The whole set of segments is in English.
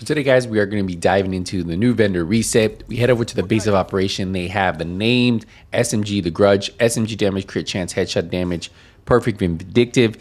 So today, guys, we are going to be diving into the new vendor reset. We head over to the base of operation. They have the named SMG, the Grudge, SMG damage, crit chance, headshot damage, perfect, vindictive.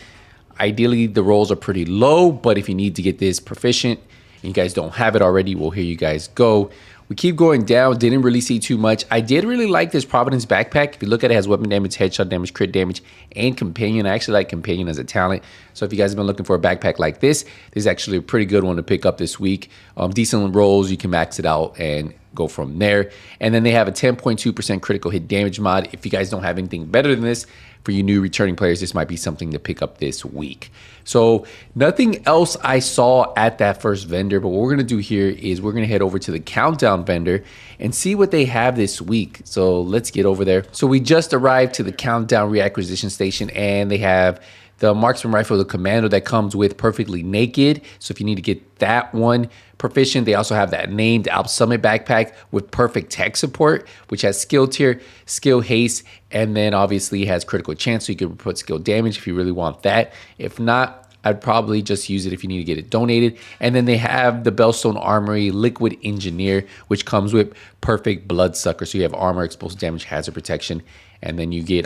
Ideally, the rolls are pretty low, but if you need to get this proficient and you guys don't have it already, we'll hear you guys go. We keep going down, didn't really see too much. I did really like this Providence backpack. If you look at it, it has weapon damage, headshot damage, crit damage, and companion. I actually like companion as a talent. So if you guys have been looking for a backpack like this is actually a pretty good one to pick up this week. Decent rolls, you can max it out and go from there. And then they have a 10.2% critical hit damage mod. If you guys don't have anything better than this, for you new returning players, this might be something to pick up this week. So nothing else I saw at that first vendor, but what we're gonna do here is we're gonna head over to the Countdown vendor and see what they have this week. So let's get over there. So we just arrived to the Countdown reacquisition station and they have the marksman rifle, the commando that comes with perfectly naked. So if you need to get that one proficient, they also have that named Alp Summit backpack with perfect tech support, which has skill tier, skill haste, and then obviously has critical chance. So you can put skill damage if you really want that. If not, I'd probably just use it if you need to get it donated. And then they have the Bellstone Armory Liquid Engineer, which comes with perfect Bloodsucker. So you have armor, explosive damage, hazard protection, and then you get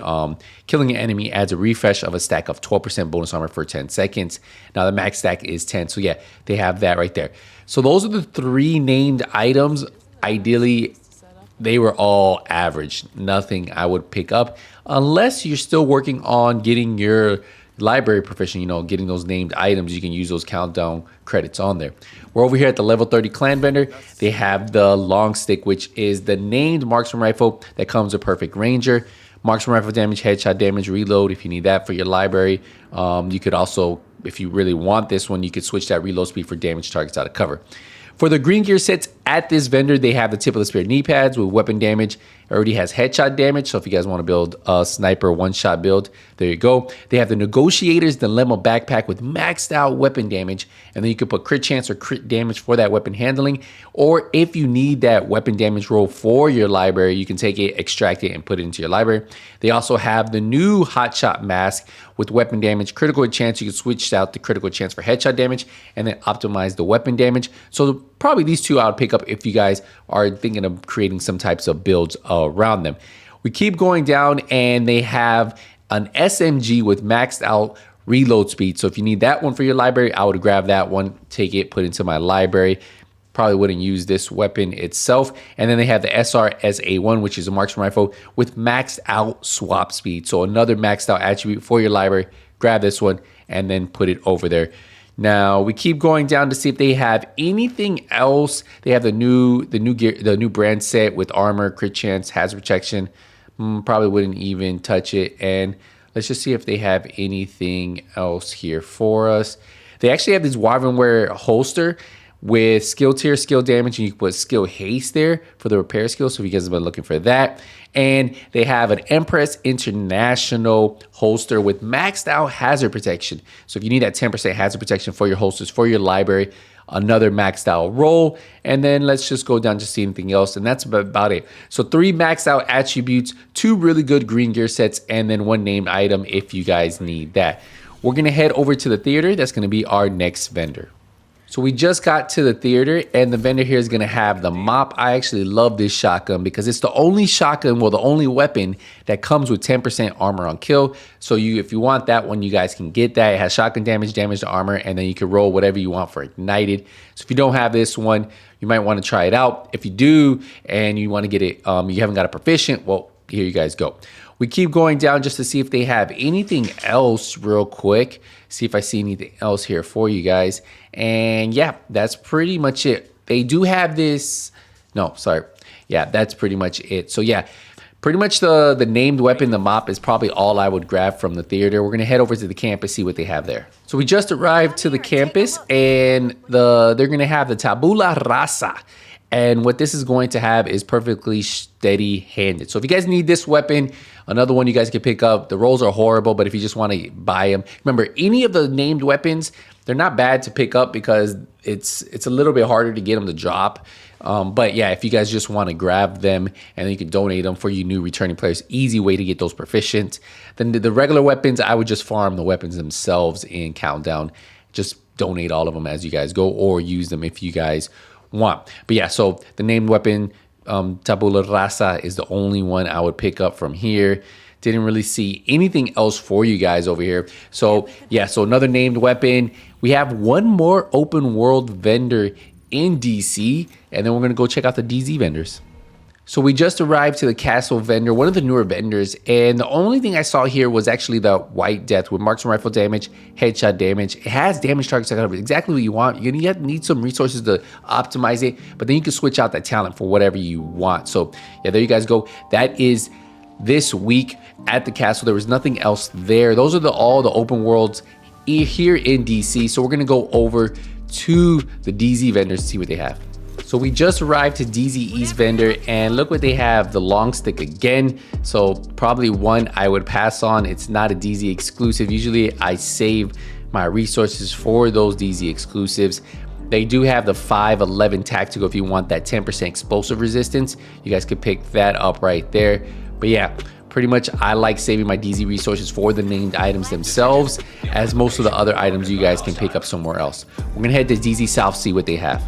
killing an enemy adds a refresh of a stack of 12% bonus armor for 10 seconds. Now the max stack is 10. So yeah, they have that right there. So those are the three named items. Ideally, they were all average. Nothing I would pick up unless you're still working on getting your library proficient, you know, getting those named items. You can use those countdown credits on there. We're over here at the level 30 clan vendor. They have the long stick, which is the named marksman rifle that comes with perfect ranger, marksman rifle damage, headshot damage, reload if you need that for your library. You could also, if you really want this one, you could switch that reload speed for damage targets out of cover. For the green gear sets at this vendor, they have the tip of the spear knee pads with weapon damage. It already has headshot damage, so if you guys want to build a sniper one-shot build, there you go. They have the Negotiator's Dilemma backpack with maxed out weapon damage, and then you can put crit chance or crit damage for that weapon handling. Or if you need that weapon damage roll for your library, you can take it, extract it, and put it into your library. They also have the new Hotshot mask with weapon damage, critical chance. You can switch out the critical chance for headshot damage, and then optimize the weapon damage. So probably these two I would pick up if you guys are thinking of creating some types of builds around them. We keep going down and they have an SMG with maxed out reload speed. So if you need that one for your library, I would grab that one, take it, put it into my library. Probably wouldn't use this weapon itself. And then they have the SRSA1, which is a marksman rifle with maxed out swap speed. So another maxed out attribute for your library. Grab this one and then put it over there. Now we keep going down to see if they have anything else. They have the new brand set with armor, crit chance, hazard protection. Probably wouldn't even touch it. And let's just see if they have anything else here for us. They actually have this Wyvernware holster with skill tier, skill damage, and you can put skill haste there for the repair skill. So if you guys have been looking for that. And they have an Empress International holster with maxed out hazard protection. So if you need that 10% hazard protection for your holsters, for your library, another maxed out roll. And then let's just go down to see anything else. And that's about it. So 3 maxed out attributes, 2 really good green gear sets, and then 1 named item if you guys need that. We're going to head over to the theater. That's going to be our next vendor. So we just got to the theater and the vendor here is going to have the MOP. I actually love this shotgun because it's the only shotgun, well, the only weapon that comes with 10% armor on kill. So if you want that one, you guys can get that. It has shotgun damage, damage to armor, and then you can roll whatever you want for ignited. So if you don't have this one, you might want to try it out. If you do and you want to get it, you haven't got a proficient, well, here you guys go. We keep going down just to see if they have anything else real quick. See if I see anything else here for you guys. And yeah, that's pretty much it. They do have this. No, sorry. Yeah, that's pretty much it. So yeah, pretty much the named weapon, the MOP, is probably all I would grab from the theater. We're going to head over to the campus, see what they have there. So we just arrived to the campus and they're going to have the Tabula Rasa. And what this is going to have is perfectly steady-handed. So if you guys need this weapon, another one you guys can pick up. The rolls are horrible, but if you just want to buy them, remember, any of the named weapons, they're not bad to pick up because it's a little bit harder to get them to drop. But yeah, if you guys just want to grab them and then you can donate them for you new returning players, easy way to get those proficient. Then the regular weapons, I would just farm the weapons themselves in Countdown. just donate all of them as you guys go, or use them if you guys want. But yeah, so the named weapon, Tabula Rasa, is the only one I would pick up from here. Didn't really see anything else for you guys over here. So yeah, so another named weapon. We have one more open world vendor in DC, and then we're gonna go check out the DZ vendors. So we just arrived to the castle vendor, one of the newer vendors, and the only thing I saw here was actually the White Death with marksman rifle damage, headshot damage. It has damage targets that cover exactly what you want. You're gonna need some resources to optimize it, but then you can switch out that talent for whatever you want. So yeah, there you guys go. That is this week at the castle. There was nothing else there. Those are all the open worlds here in DC. So we're gonna go over to the DZ vendors to see what they have. So we just arrived to DZ East vendor, and look what they have, the long stick again. So probably one I would pass on. It's not a DZ exclusive. Usually I save my resources for those DZ exclusives. They do have the 511 tactical if you want that 10% explosive resistance. You guys could pick that up right there. But yeah, pretty much I like saving my DZ resources for the named items themselves, as most of the other items you guys can pick up somewhere else. We're gonna head to DZ South, see what they have.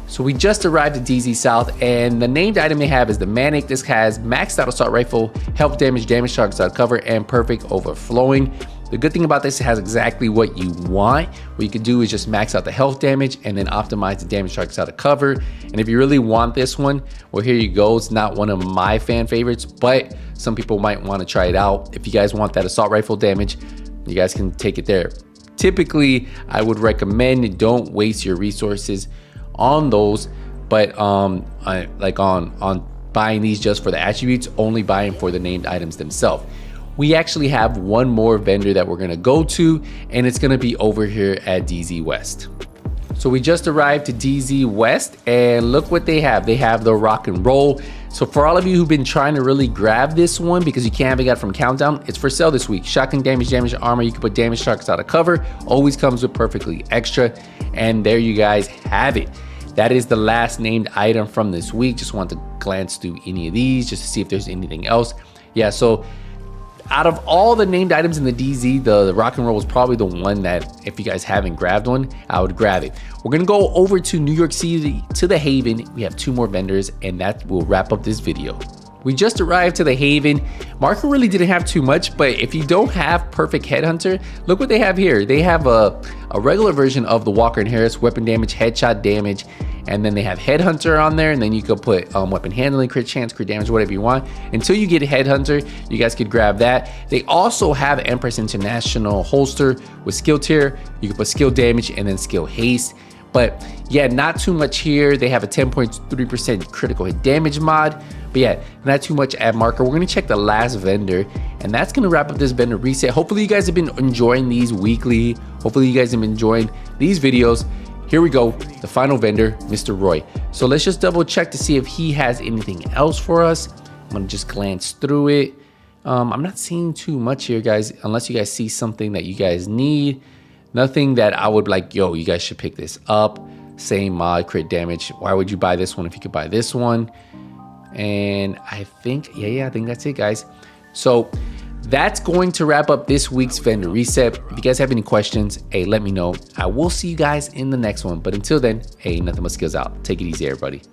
So we just arrived at DZ South, and the named item they have is the Manic. This has maxed out assault rifle, health damage, damage targets out of cover, and perfect overflowing. The good thing about this, it has exactly what you want. What you can do is just max out the health damage and then optimize the damage targets out of cover. And if you really want this one, well, here you go. It's not one of my fan favorites, but some people might want to try it out. If you guys want that assault rifle damage, you guys can take it there. Typically, I would recommend don't waste your resources on those, but like on buying these just for the attributes, only buying for the named items themselves. We actually have one more vendor that we're gonna go to, and it's gonna be over here at DZ West. So we just arrived to DZ West, and look what they have. They have the rock and roll. So for all of you who've been trying to really grab this one because you can't have it got from Countdown, it's for sale this week. Shotgun damage, damage armor. You can put damage targets out of cover. Always comes with perfectly extra, and there you guys have it. That is the last named item from this week. Just want to glance through any of these just to see if there's anything else. Yeah, so out of all the named items in the DZ, the rock and roll was probably the one that if you guys haven't grabbed one, I would grab it. We're gonna go over to New York City to the Haven. We have 2 more vendors, and that will wrap up this video. We just arrived to the Haven. Marker really didn't have too much, but if you don't have Perfect Headhunter, look what they have here. They have a regular version of the Walker and Harris, weapon damage, headshot damage, and then they have Headhunter on there, and then you could put weapon handling, crit chance, crit damage, whatever you want. Until you get Headhunter, you guys could grab that. They also have Empress International holster with skill tier. You can put skill damage and then skill haste. But yeah, not too much here. They have a 10.3% critical hit damage mod. But yeah, not too much at Marker. We're gonna check the last vendor, and that's gonna wrap up this vendor reset. Hopefully you guys have been enjoying these weekly. Hopefully you guys have been enjoying these videos. Here we go, the final vendor, Mr. Roy. So let's just double check to see if he has anything else for us. I'm gonna just glance through it. I'm not seeing too much here, guys, unless you guys see something that you guys need. Nothing that I would like, yo, you guys should pick this up. Same mod, crit damage. Why would you buy this one if you could buy this one? And I think, yeah, I think that's it, guys. So that's going to wrap up this week's vendor reset. If you guys have any questions, hey, let me know. I will see you guys in the next one. But until then, hey, nothing but skills out. Take it easy, everybody.